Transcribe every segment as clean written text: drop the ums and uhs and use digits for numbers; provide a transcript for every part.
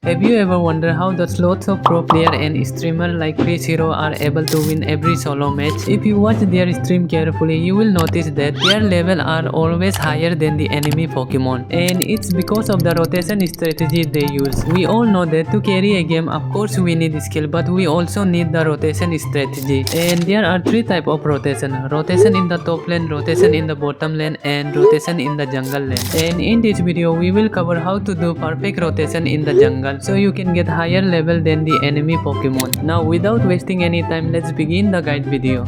Have you ever wondered how the lots of pro player and streamer like Chris Hero are able to win every solo match? If you watch their stream carefully, you will notice that their level are always higher than the enemy Pokemon, and it's because of the rotation strategy they use. We all know that to carry a game, of course we need skill, but we also need the rotation strategy. And there are three types of rotation: rotation in the top lane, rotation in the bottom lane, and rotation in the jungle lane. And in this video, we will cover how to do perfect rotation in the jungle so you can get higher level than the enemy Pokemon. Now without wasting any time, let's begin the guide video.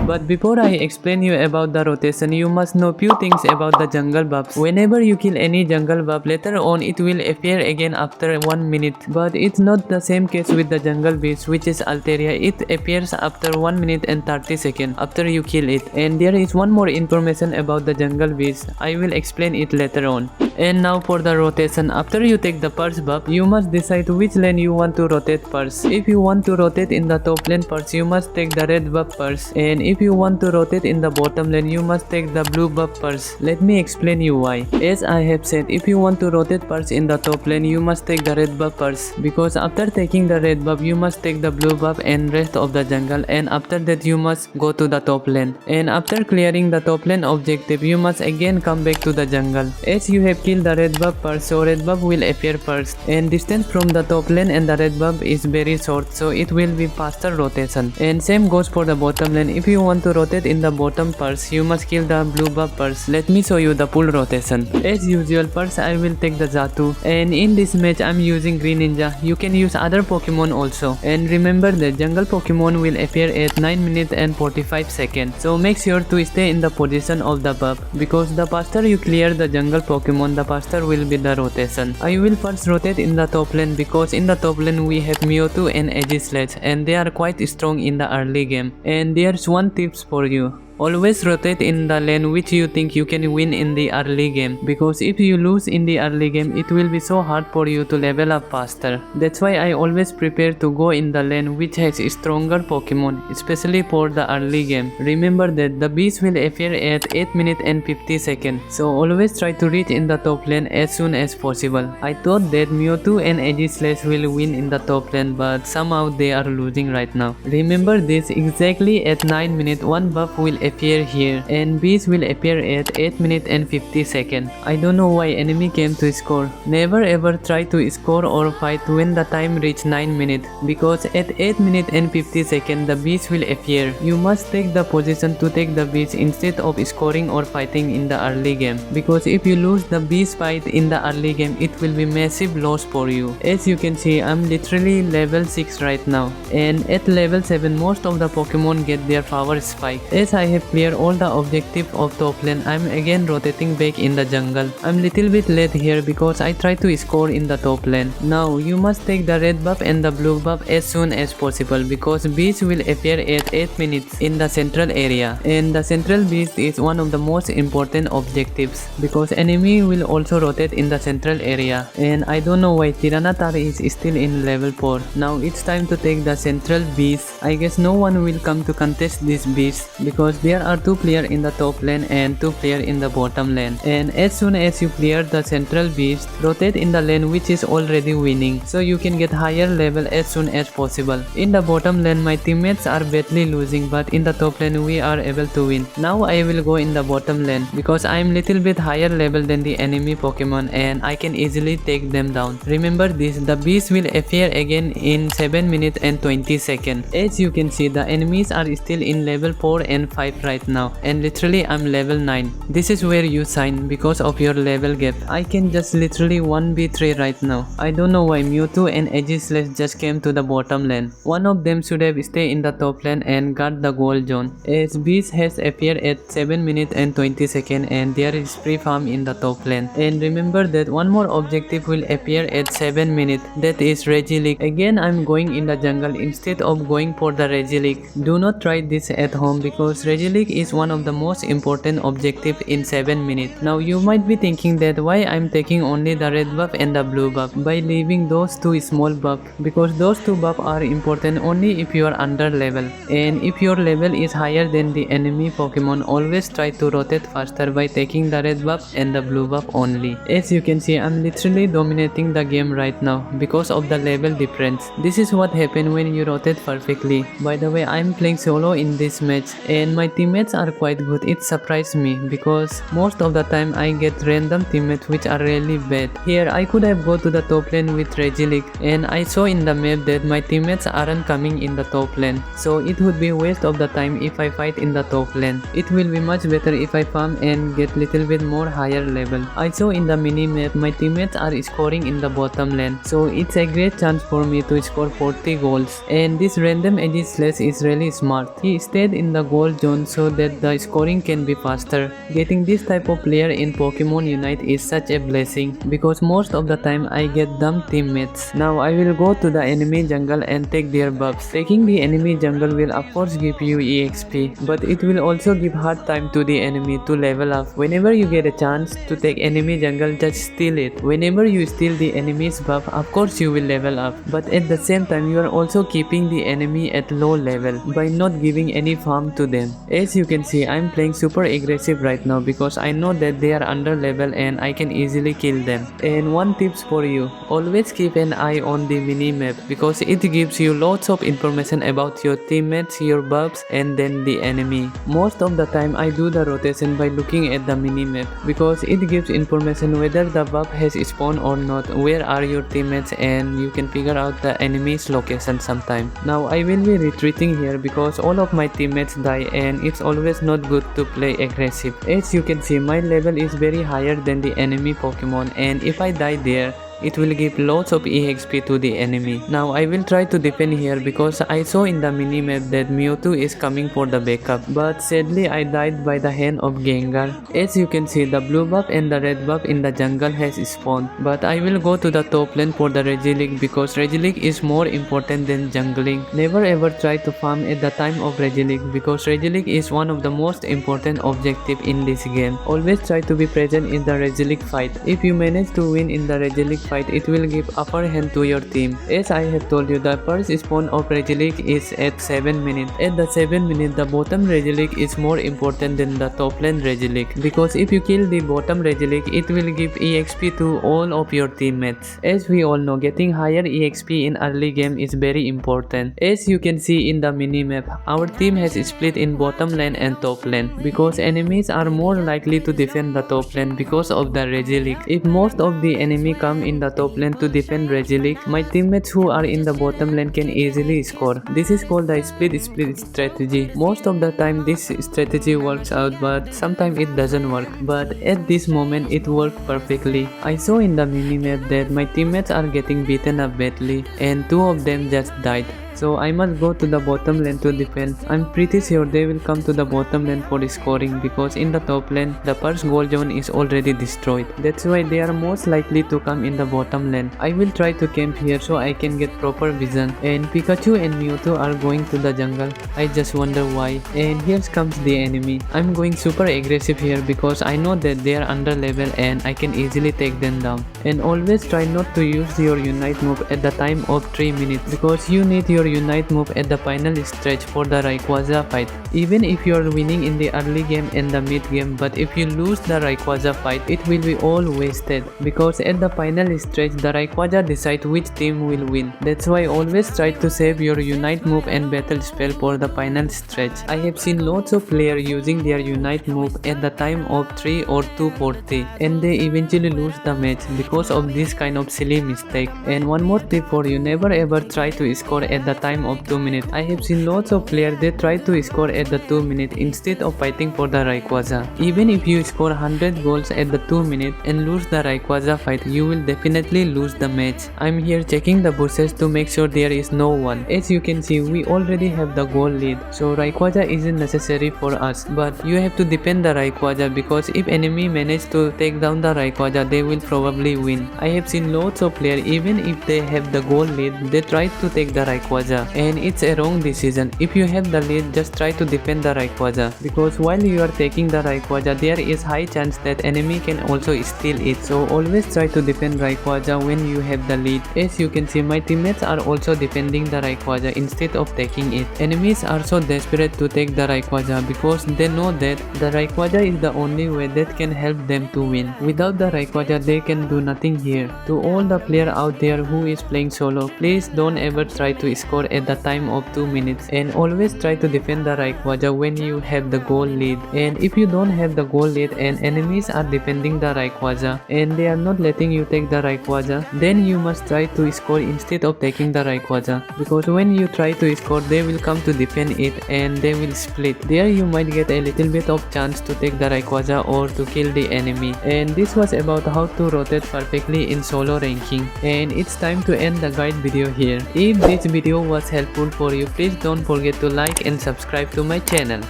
But before I explain you about the rotation, you must know few things about the jungle buffs. Whenever you kill any jungle buff, later on it will appear again after 1 minute. But it's not the same case with the jungle beast, which is Altaria. It appears after 1 minute and 30 seconds after you kill it. And there is one more information about the jungle beast. I will explain it later on. And now for the rotation. After you take the purse buff, you must decide which lane you want to rotate first. If you want to rotate in the top lane first, you must take the red buff first. And if you want to rotate in the bottom lane, you must take the blue buff first. Let me explain you why. As I have said, if you want to rotate first in the top lane, you must take the red buff first. Because after taking the red buff, you must take the blue buff and rest of the jungle. And after that, you must go to the top lane. And after clearing the top lane objective, you must again come back to the jungle. As you have killed the red buff first, so red buff will appear first. And distance from the top lane and the red buff is very short, so it will be faster rotation. And same goes for the bottom lane. If you want to rotate in the bottom first, you must kill the blue buff first. Let me show you the full rotation. As usual, first I will take the Xatu. And in this match, I'm using Green Ninja. You can use other Pokemon also. And remember that jungle Pokemon will appear at 9 minutes and 45 seconds. So make sure to stay in the position of the buff, because the faster you clear the jungle Pokemon, the faster will be the rotation. I will first rotate in the top lane, because in the top lane we have Mewtwo and Aegislash, and they are quite strong in the early game. And there's one tips for you. Always rotate in the lane which you think you can win in the early game, because if you lose in the early game, it will be so hard for you to level up faster. That's why I always prepare to go in the lane which has stronger Pokemon, especially for the early game. Remember that the beast will appear at 8 minutes and 50 seconds, so always try to reach in the top lane as soon as possible. I thought that Mewtwo and Aegislash will win in the top lane, but somehow they are losing right now. Remember this, exactly at 9 minutes one buff will appear here, and beast will appear at 8 minutes and 50 seconds. I don't know why enemy came to score. Never ever try to score or fight when the time reach 9 minutes, because at 8 minutes and 50 seconds the beast will appear. You must take the position to take the beast instead of scoring or fighting in the early game, because if you lose the beast fight in the early game, it will be massive loss for you. As you can see, I'm literally level 6 right now, and at level 7 most of the Pokemon get their power spike. As I have cleared all the objective of top lane, I'm again rotating back in the jungle. I'm little bit late here because I try to score in the top lane. Now you must take the red buff and the blue buff as soon as possible, because beast will appear at 8 minutes in the central area, and the central beast is one of the most important objectives, because enemy will also rotate in the central area. And I don't know why Tyranitar is still in level 4. Now it's time to take the central beast. I guess no one will come to contest this beast, because there are 2 players in the top lane and 2 players in the bottom lane. And as soon as you clear the central beast, rotate in the lane which is already winning, so you can get higher level as soon as possible. In the bottom lane my teammates are badly losing, but in the top lane we are able to win. Now I will go in the bottom lane, because I am little bit higher level than the enemy Pokemon and I can easily take them down. Remember this, the beast will appear again in 7 minutes and 20 seconds. As you can see, the enemies are still in level 4 and 5 right now, and literally I'm level 9. This is where you shine because of your level gap. I can just literally 1v3 right now. I don't know why Mewtwo and Aegislash just came to the bottom lane. One of them should have stayed in the top lane and guard the gold zone, as beast has appeared at 7 minutes and 20 seconds and there is free farm in the top lane. And remember that one more objective will appear at 7 minutes, that is Regieleki. Again I'm going in the jungle instead of going for the Regieleki. Do not try this at home, because Regieleki Regilik is one of the most important objectives in 7 minutes. Now you might be thinking that why I'm taking only the red buff and the blue buff by leaving those two small buffs, because those two buffs are important only if you are under level, and if your level is higher than the enemy Pokemon, always try to rotate faster by taking the red buff and the blue buff only. As you can see, I'm literally dominating the game right now because of the level difference. This is what happens when you rotate perfectly. By the way, I'm playing solo in this match and my teammates are quite good. It surprised me because most of the time I get random teammates which are really bad. Here I could have go to the top lane with Regilik, and I saw in the map that my teammates aren't coming in the top lane, so it would be waste of the time if I fight in the top lane. It will be much better if I farm and get little bit more higher level. I saw in the mini map my teammates are scoring in the bottom lane, so it's a great chance for me to score 40 goals. And this random Aegislash is really smart. He stayed in the goal zone so that the scoring can be faster. Getting this type of player in Pokemon Unite is such a blessing because most of the time I get dumb teammates. Now I will go to the enemy jungle and take their buffs. Taking the enemy jungle will of course give you EXP, but it will also give hard time to the enemy to level up. Whenever you get a chance to take enemy jungle, just steal it. Whenever you steal the enemy's buff, of course you will level up, but at the same time you are also keeping the enemy at low level by not giving any farm to them. As you can see, I'm playing super aggressive right now because I know that they are under level and I can easily kill them. And one tips for you, always keep an eye on the mini map because it gives you lots of information about your teammates, your buffs, and then the enemy. Most of the time I do the rotation by looking at the mini map because it gives information whether the buff has spawned or not, where are your teammates, and you can figure out the enemy's location sometime. Now I will be retreating here because all of my teammates die and it's always not good to play aggressive. As you can see, my level is very higher than the enemy Pokemon, and if I die there, it will give lots of EXP to the enemy. Now I will try to defend here because I saw in the minimap that Mewtwo is coming for the backup, but sadly I died by the hand of Gengar. As you can see, the blue buff and the red buff in the jungle has spawned, but I will go to the top lane for the Regilik because Regilik is more important than jungling. Never ever try to farm at the time of Regilik because Regilik is one of the most important objective in this game. Always try to be present in the Regilik fight. If you manage to win in the Regilik fight, it will give upper hand to your team. As I have told you, the first spawn of Regilik is at 7 minutes. At the 7 minutes, the bottom Regilik is more important than the top lane Regilik because if you kill the bottom Regilik, it will give EXP to all of your teammates. As we all know, getting higher EXP in early game is very important. As you can see in the minimap, our team has split in bottom lane and top lane because enemies are more likely to defend the top lane because of the Regilik. If most of the enemy come in the top lane to defend Regilik, my teammates who are in the bottom lane can easily score. This is called the split strategy. Most of the time this strategy works out, but sometimes it doesn't work. But at this moment it worked perfectly. I saw in the minimap that my teammates are getting beaten up badly and two of them just died. So I must go to the bottom lane to defend. I'm pretty sure they will come to the bottom lane for scoring because in the top lane, the first goal zone is already destroyed. That's why they are most likely to come in the bottom lane. I will try to camp here so I can get proper vision. And Pikachu and Mewtwo are going to the jungle. I just wonder why. And here comes the enemy. I'm going super aggressive here because I know that they are under level and I can easily take them down. And always try not to use your Unite move at the time of 3 minutes because you need your Unite move at the final stretch for the Rayquaza fight. Even if you are winning in the early game and the mid game, but if you lose the Rayquaza fight, it will be all wasted because at the final stretch the Rayquaza decides which team will win. That's why always try to save your Unite move and battle spell for the final stretch. I have seen lots of players using their Unite move at the time of 3 or 240 and they eventually lose the match because of this kind of silly mistake. And one more tip for you, never ever try to score at the time of 2 minutes. I have seen lots of players they try to score at the 2 minutes instead of fighting for the Rayquaza. Even if you score 100 goals at the 2 minutes and lose the Rayquaza fight, you will definitely lose the match. I'm here checking the bushes to make sure there is no one. As you can see, we already have the goal lead, so Rayquaza isn't necessary for us, but you have to defend the Rayquaza because if enemy manage to take down the Rayquaza, they will probably win. I have seen lots of players, even if they have the goal lead, they try to take the Rayquaza Rayquaza, and it's a wrong decision. If you have the lead, just try to defend the Rayquaza, because while you are taking the Rayquaza, there is high chance that enemy can also steal it. So always try to defend Rayquaza when you have the lead. As you can see, my teammates are also defending the Rayquaza instead of taking it. Enemies are so desperate to take the Rayquaza because they know that the Rayquaza is the only way that can help them to win. Without the Rayquaza, they can do nothing here. To all the player out there who is playing solo, please don't ever try to score at the time of 2 minutes, and always try to defend the Rayquaza when you have the goal lead. And if you don't have the goal lead and enemies are defending the Rayquaza and they are not letting you take the Rayquaza, then you must try to score instead of taking the Rayquaza, because when you try to score, they will come to defend it and they will split. There you might get a little bit of chance to take the Rayquaza or to kill the enemy. And this was about how to rotate perfectly in solo ranking, and it's time to end the guide video here. If this video was helpful for you, please don't forget to like and subscribe to my channel.